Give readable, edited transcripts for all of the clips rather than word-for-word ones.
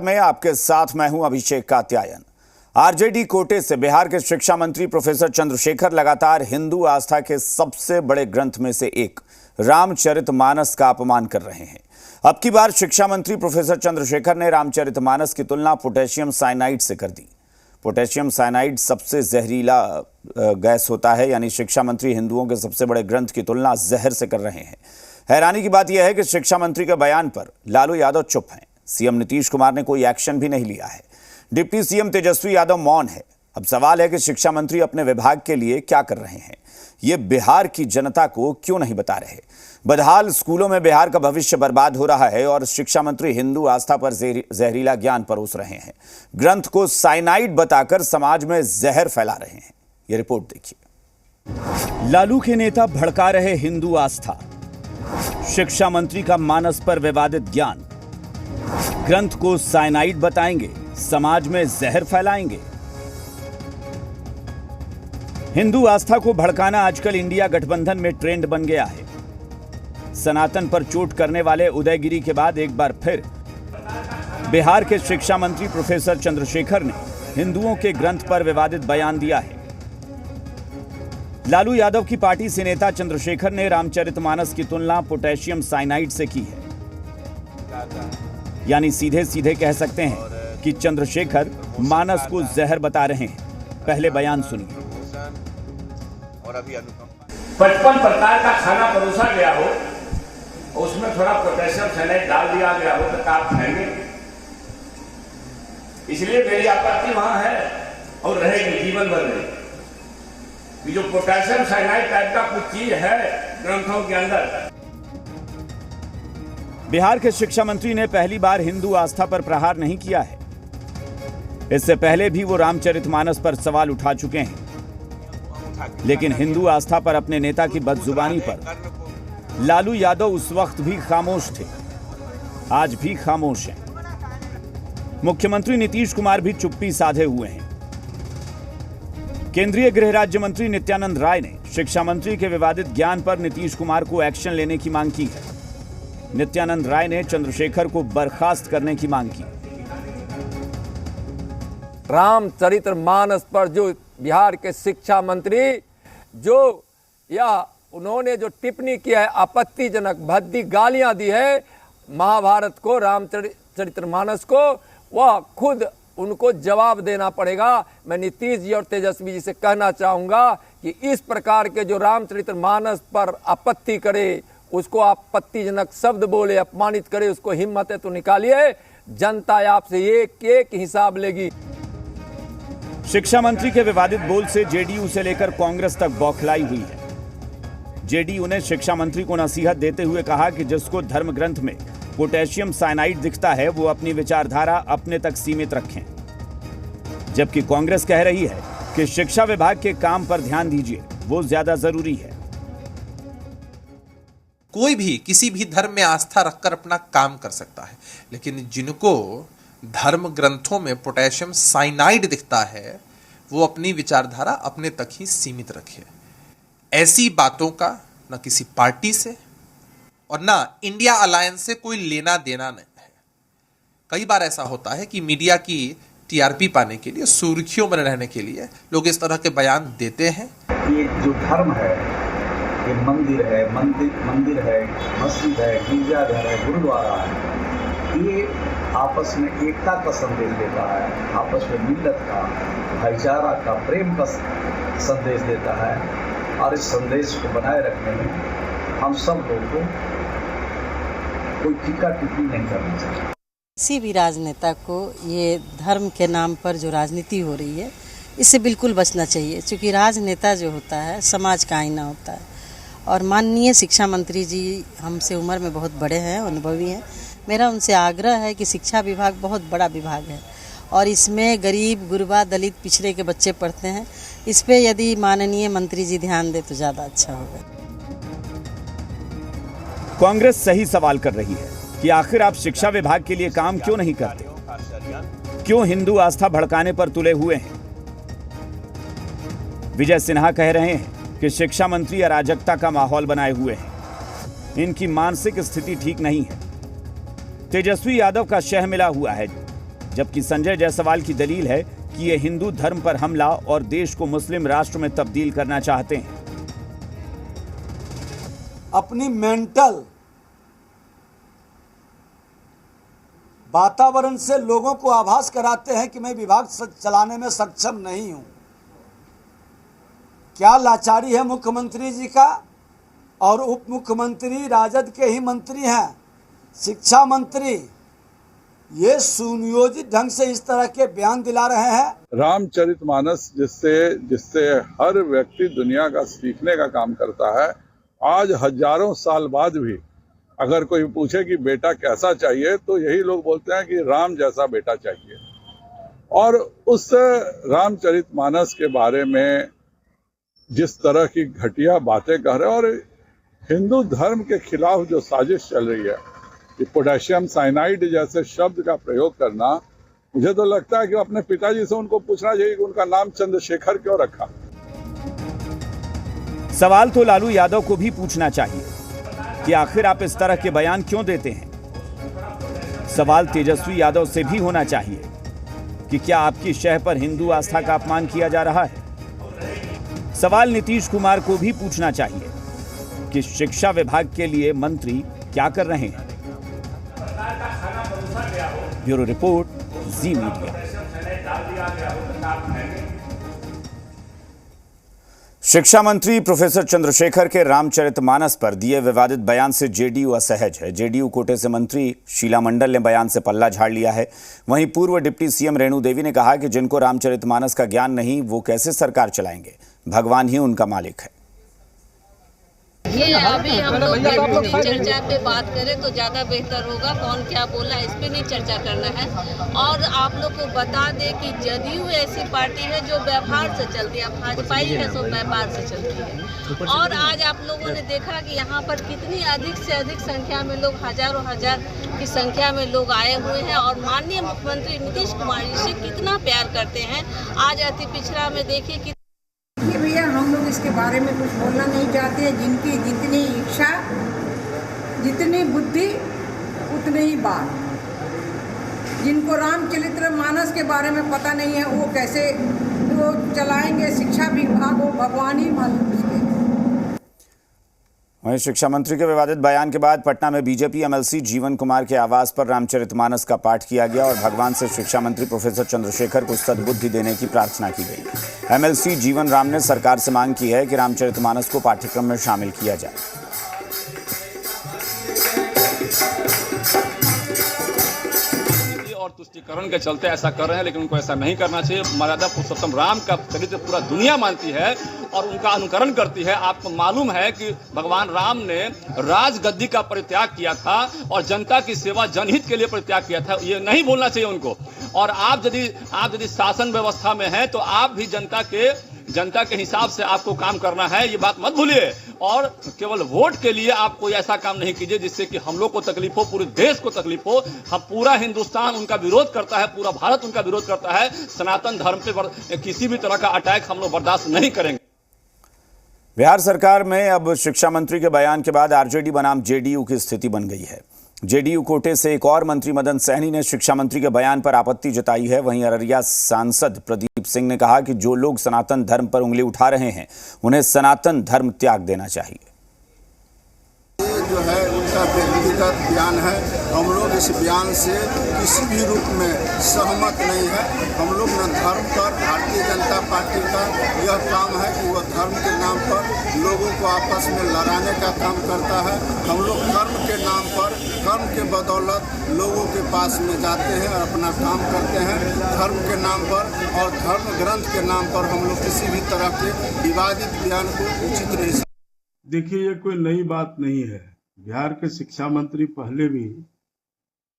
में आपके साथ मैं हूं अभिषेक कात्यायन। आरजेडी कोटे से बिहार के शिक्षा मंत्री प्रोफेसर चंद्रशेखर लगातार हिंदू आस्था के सबसे बड़े ग्रंथ में से एक रामचरितमानस का अपमान कर रहे हैं। अब की बार शिक्षा मंत्री प्रोफेसर चंद्रशेखर ने रामचरितमानस की तुलना पोटेशियम साइनाइड से कर दी। पोटेशियम साइनाइड सबसे जहरीला गैस होता है, यानी शिक्षा मंत्री हिंदुओं के सबसे बड़े ग्रंथ की तुलना जहर से कर रहे हैं। हैरानी की बात यह है कि शिक्षा मंत्री के बयान पर लालू यादव चुप हैं। सीएम नीतीश कुमार ने कोई एक्शन भी नहीं लिया है। डिप्टी सीएम तेजस्वी यादव मौन है। अब सवाल है कि शिक्षा मंत्री अपने विभाग के लिए क्या कर रहे हैं, ये बिहार की जनता को क्यों नहीं बता रहे। बदहाल स्कूलों में बिहार का भविष्य बर्बाद हो रहा है और शिक्षा मंत्री हिंदू आस्था पर जहरीला ज्ञान परोस रहे हैं। ग्रंथ को साइनाइड बताकर समाज में जहर फैला रहे हैं। यह रिपोर्ट देखिए। लालू के नेता भड़का रहे हिंदू आस्था, शिक्षा मंत्री का मानस पर विवादित ज्ञान, ग्रंथ को साइनाइड बताएंगे, समाज में जहर फैलाएंगे। हिंदू आस्था को भड़काना आजकल इंडिया गठबंधन में ट्रेंड बन गया है। सनातन पर चोट करने वाले उदयगिरी के बाद एक बार फिर बिहार के शिक्षा मंत्री प्रोफेसर चंद्रशेखर ने हिंदुओं के ग्रंथ पर विवादित बयान दिया है। लालू यादव की पार्टी से नेता चंद्रशेखर ने रामचरितमानस की तुलना पोटेशियम साइनाइड से की है। यानी सीधे सीधे कह सकते हैं कि चंद्रशेखर मानस को जहर बता रहे हैं। पहले बयान सुनिए। 55 प्रकार का खाना परोसा गया हो, उसमें थोड़ा पोटेशियम साइनाइड डाल दिया गया हो तो आप खाएंगे। इसलिए मेरी आपत्ति वहां है और रहेगी जीवन भर में। जो पोटेशियम साइनाइड टाइप का कुछ चीज है ग्रंथों के अंदर। बिहार के शिक्षा मंत्री ने पहली बार हिंदू आस्था पर प्रहार नहीं किया है। इससे पहले भी वो रामचरितमानस पर सवाल उठा चुके हैं, लेकिन हिंदू आस्था पर अपने नेता की बदजुबानी पर लालू यादव उस वक्त भी खामोश थे, आज भी खामोश हैं। मुख्यमंत्री नीतीश कुमार भी चुप्पी साधे हुए हैं। केंद्रीय गृह राज्य मंत्री नित्यानंद राय ने शिक्षा मंत्री के विवादित ज्ञान पर नीतीश कुमार को एक्शन लेने की मांग की है। नित्यानंद राय ने चंद्रशेखर को बर्खास्त करने की मांग की। रामचरितमानस पर जो बिहार के शिक्षा मंत्री उन्होंने जो टिप्पणी की है, आपत्तिजनक भद्दी गालियां दी है महाभारत को, रामचरितमानस को, वह खुद उनको जवाब देना पड़ेगा। मैं नीतीश जी और तेजस्वी जी से कहना चाहूंगा कि इस प्रकार के जो रामचरितमानस पर आपत्ति करे, उसको आपत्तिजनक शब्द बोले, अपमानित करे, उसको हिम्मत है तो निकालिए। जनता आपसे एक एक हिसाब लेगी। शिक्षा मंत्री के विवादित बोल से जेडीयू से लेकर कांग्रेस तक बौखलाई हुई है। जेडीयू ने शिक्षा मंत्री को नसीहत देते हुए कहा कि जिसको धर्म ग्रंथ में पोटेशियम साइनाइड दिखता है वो अपनी विचारधारा अपने तक सीमित रखें, जबकि कांग्रेस कह रही है कि शिक्षा विभाग के काम पर ध्यान दीजिए, वो ज्यादा जरूरी है। कोई भी किसी भी धर्म में आस्था रखकर अपना काम कर सकता है, लेकिन जिनको धर्म ग्रंथों में पोटेशियम साइनाइड दिखता है वो अपनी विचारधारा अपने तक ही सीमित रखे। ऐसी बातों का न किसी पार्टी से और ना इंडिया अलायंस से कोई लेना देना नहीं है। कई बार ऐसा होता है कि मीडिया की टीआरपी पाने के लिए, सुर्खियों में रहने के लिए लोग इस तरह के बयान देते हैं। ये जो धर्म है, ये मंदिर है, मंदिर है, मस्जिद है, गिरजाघर है, गुरुद्वारा है, ये आपस में एकता का संदेश देता है, आपस में मिल्लत का, भाईचारा का, प्रेम का संदेश देता है। और इस संदेश को बनाए रखने में हम सब लोगों को कोई टीका टिप्पणी नहीं करनी चाहिए। किसी भी राजनेता को ये धर्म के नाम पर जो राजनीति हो रही है, इससे बिल्कुल बचना चाहिए, क्योंकि राजनेता जो होता है समाज का आईना होता है। और माननीय शिक्षा मंत्री जी हमसे उम्र में बहुत बड़े हैं, अनुभवी हैं। मेरा उनसे आग्रह है कि शिक्षा विभाग बहुत बड़ा विभाग है और इसमें गरीब, गुरबा, दलित, पिछड़े के बच्चे पढ़ते हैं। इस पे यदि माननीय मंत्री जी ध्यान दे तो ज़्यादा अच्छा होगा। कांग्रेस सही सवाल कर रही है कि आखिर आप शिक्षा विभाग के लिए काम क्यों नहीं करते, क्यों हिंदू आस्था भड़काने पर तुले हुए हैं। विजय सिन्हा कह रहे हैं कि शिक्षा मंत्री अराजकता का माहौल बनाए हुए हैं, इनकी मानसिक स्थिति ठीक नहीं है। तेजस्वी यादव का शह मिला हुआ है। जबकि संजय जायसवाल की दलील है कि ये हिंदू धर्म पर हमला और देश को मुस्लिम राष्ट्र में तब्दील करना चाहते हैं। अपनी मेंटल वातावरण से लोगों को आभास कराते हैं कि मैं विभाग चलाने में सक्षम नहीं हूं। क्या लाचारी है मुख्यमंत्री जी का, और उप मुख्यमंत्री राजद के ही मंत्री हैं, शिक्षा मंत्री, ये सुनियोजित ढंग से इस तरह के बयान दिला रहे हैं। रामचरितमानस जिससे हर व्यक्ति दुनिया का सीखने का काम करता है, आज हजारों साल बाद भी अगर कोई पूछे कि बेटा कैसा चाहिए तो यही लोग बोलते हैं कि राम जैसा बेटा चाहिए। और उस रामचरितमानस के बारे में जिस तरह की घटिया बातें कह रहे हैं और हिंदू धर्म के खिलाफ जो साजिश चल रही है कि पोटेशियम साइनाइड जैसे शब्द का प्रयोग करना, मुझे तो लगता है कि अपने पिताजी से उनको पूछना चाहिए कि उनका नाम चंद्रशेखर क्यों रखा। सवाल तो लालू यादव को भी पूछना चाहिए कि आखिर आप इस तरह के बयान क्यों देते हैं। सवाल तेजस्वी यादव से भी होना चाहिए कि क्या आपकी शह पर हिंदू आस्था का अपमान किया जा रहा है। सवाल नीतीश कुमार को भी पूछना चाहिए कि शिक्षा विभाग के लिए मंत्री क्या कर रहे हैं। ब्यूरो रिपोर्ट, जी मीडिया। शिक्षा मंत्री प्रोफेसर चंद्रशेखर के रामचरितमानस पर दिए विवादित बयान से जेडीयू असहज है। जेडीयू कोटे से मंत्री शीला मंडल ने बयान से पल्ला झाड़ लिया है। वहीं पूर्व डिप्टी सीएम रेणु देवी ने कहा कि जिनको रामचरितमानस का ज्ञान नहीं, वो कैसे सरकार चलाएंगे, भगवान ही उनका मालिक है। ये अभी हम लोग चर्चा पे बात करें तो ज़्यादा बेहतर होगा। कौन क्या बोला इस पे नहीं चर्चा करना है। और आप लोग को बता दें कि जदयू ऐसी पार्टी है जो व्यवहार से चलती है, भाजपा ही है सो व्यवहार से चलती है। और आज आप लोगों ने देखा कि यहाँ पर कितनी अधिक से अधिक संख्या में लोग, हजारों हजार की संख्या में लोग आए हुए हैं और माननीय मुख्यमंत्री नीतीश कुमार जी से कितना प्यार करते हैं। आज अति पिछड़ा में देखिए कि भैया हम लोग इसके बारे में कुछ बोलना नहीं चाहते हैं। जिनकी जितनी इच्छा, जितनी बुद्धि, उतनी ही बात। जिनको रामचरितमानस के बारे में पता नहीं है वो कैसे वो चलाएंगे शिक्षा विभाग, वो भगवान ही मालूम उसके। वहीं शिक्षा मंत्री के विवादित बयान के बाद पटना में बीजेपी एमएलसी जीवन कुमार के आवास पर रामचरितमानस का पाठ किया गया और भगवान से शिक्षा मंत्री प्रोफेसर चंद्रशेखर को सद्बुद्धि देने की प्रार्थना की गई। एमएलसी जीवन राम ने सरकार से मांग की है कि रामचरितमानस को पाठ्यक्रम में शामिल किया जाए। और तुष्टीकरण के चलते ऐसा कर रहे हैं, लेकिन उनको ऐसा नहीं करना चाहिए। मर्यादा पुरुषोत्तम राम का चरित्र पूरा दुनिया मानती है और उनका अनुकरण करती है। आपको मालूम है कि भगवान राम ने राजगद्दी का परित्याग किया था और जनता की सेवा, जनहित के लिए परित्याग किया था। ये नहीं भूलना चाहिए उनको। और आप यदि शासन व्यवस्था में हैं तो आप भी जनता के हिसाब से आपको काम करना है, ये बात मत भूलिए। और केवल वोट के लिए आप कोई ऐसा काम नहीं कीजिए जिससे कि हम लोग को तकलीफ हो, पूरे देश को तकलीफ हो। हम पूरा हिंदुस्तान उनका विरोध करता है, पूरा भारत उनका विरोध करता है। सनातन धर्म पे किसी भी तरह का अटैक हम लोग बर्दाश्त नहीं करेंगे। बिहार सरकार में अब शिक्षा मंत्री के बयान के बाद आरजेडी बनाम जेडीयू की स्थिति बन गई है। जेडीयू कोटे से एक और मंत्री मदन सहनी ने शिक्षा मंत्री के बयान पर आपत्ति जताई है। वहीं अररिया सांसद प्रदीप सिंह ने कहा कि जो लोग सनातन धर्म पर उंगली उठा रहे हैं उन्हें सनातन धर्म त्याग देना चाहिए। ये जो है उनका व्यक्तिगत बयान है। हम लोग इस बयान से किसी भी रूप में सहमत नहीं है। हम लोग न धर्म पर, भारतीय जनता पार्टी का यह काम है कि वह धर्म के नाम पर लोगों को आपस में लड़ाने का काम करता है। हम लोग धर्म के नाम पर, धर्म के बदौलत लोगों के पास में जाते हैं और अपना काम करते हैं। धर्म के नाम पर और धर्म ग्रंथ के नाम पर हम लोग किसी भी तरह के विवादित बयान को उचित नहीं। देखिए, ये कोई नई बात नहीं है। बिहार के शिक्षा मंत्री पहले भी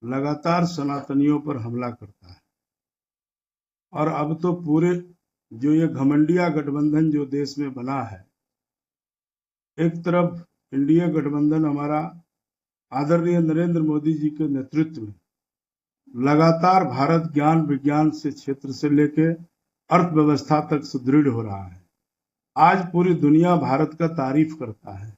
लगातार सनातनियों पर हमला करता है और अब तो पूरे जो ये घमंडिया गठबंधन जो देश में बना है, एक तरफ इंडिया गठबंधन हमारा आदरणीय नरेंद्र मोदी जी के नेतृत्व में लगातार भारत ज्ञान विज्ञान से क्षेत्र से लेकर अर्थव्यवस्था तक सुदृढ़ हो रहा है। आज पूरी दुनिया भारत का तारीफ करता है।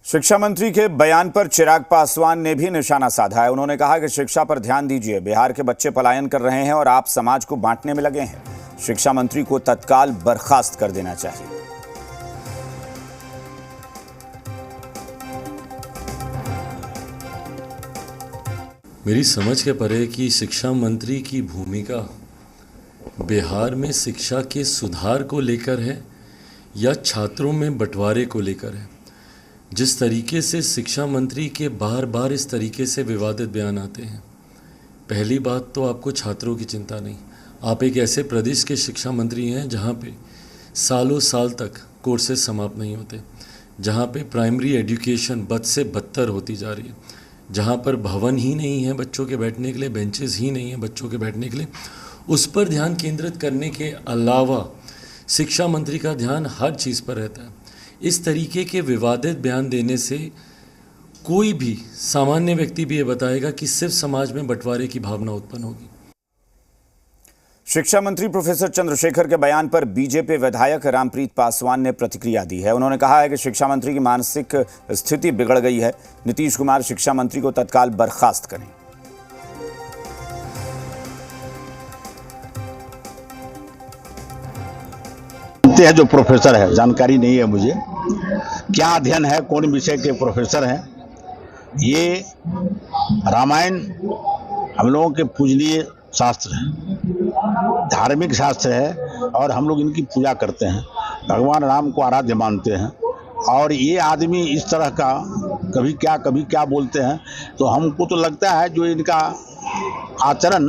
शिक्षा मंत्री के बयान पर चिराग पासवान ने भी निशाना साधा है। उन्होंने कहा कि शिक्षा पर ध्यान दीजिए, बिहार के बच्चे पलायन कर रहे हैं और आप समाज को बांटने में लगे हैं। शिक्षा मंत्री को तत्काल बर्खास्त कर देना चाहिए। मेरी समझ के परे कि शिक्षा मंत्री की भूमिका बिहार में शिक्षा के सुधार को लेकर है या छात्रों में बंटवारे को लेकर है। जिस तरीके से शिक्षा मंत्री के बार बार इस तरीके से विवादित बयान आते हैं, पहली बात तो आपको छात्रों की चिंता नहीं। आप एक ऐसे प्रदेश के शिक्षा मंत्री हैं जहां पे सालों साल तक कोर्सेज समाप्त नहीं होते, जहां पे प्राइमरी एजुकेशन बद से बदतर होती जा रही है, जहां पर भवन ही नहीं है बच्चों के बैठने के लिए, बेंचेस ही नहीं है बच्चों के बैठने के लिए। उस पर ध्यान केंद्रित करने के अलावा शिक्षा मंत्री का ध्यान हर चीज़ पर रहता है। इस तरीके के विवादित बयान देने से कोई भी सामान्य व्यक्ति भी ये बताएगा कि सिर्फ समाज में बंटवारे की भावना उत्पन्न होगी। शिक्षा मंत्री प्रोफेसर चंद्रशेखर के बयान पर बीजेपी विधायक रामप्रीत पासवान ने प्रतिक्रिया दी है। उन्होंने कहा है कि शिक्षा मंत्री की मानसिक स्थिति बिगड़ गई है। नीतीश कुमार शिक्षा मंत्री को तत्काल बर्खास्त करें। है जो प्रोफेसर है, जानकारी नहीं है मुझे क्या अध्ययन है, कौन विषय के प्रोफेसर हैं। ये रामायण हम लोगों के पूजनीय शास्त्र है, धार्मिक शास्त्र है और हम लोग इनकी पूजा करते हैं, भगवान राम को आराध्य मानते हैं। और ये आदमी इस तरह का कभी क्या बोलते हैं, तो हमको तो लगता है जो इनका आचरण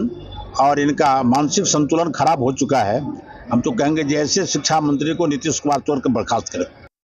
और इनका मानसिक संतुलन खराब हो चुका है। हम तो कहेंगे जैसे शिक्षा मंत्री को नीतीश कुमार तुरंत बर्खास्त करें।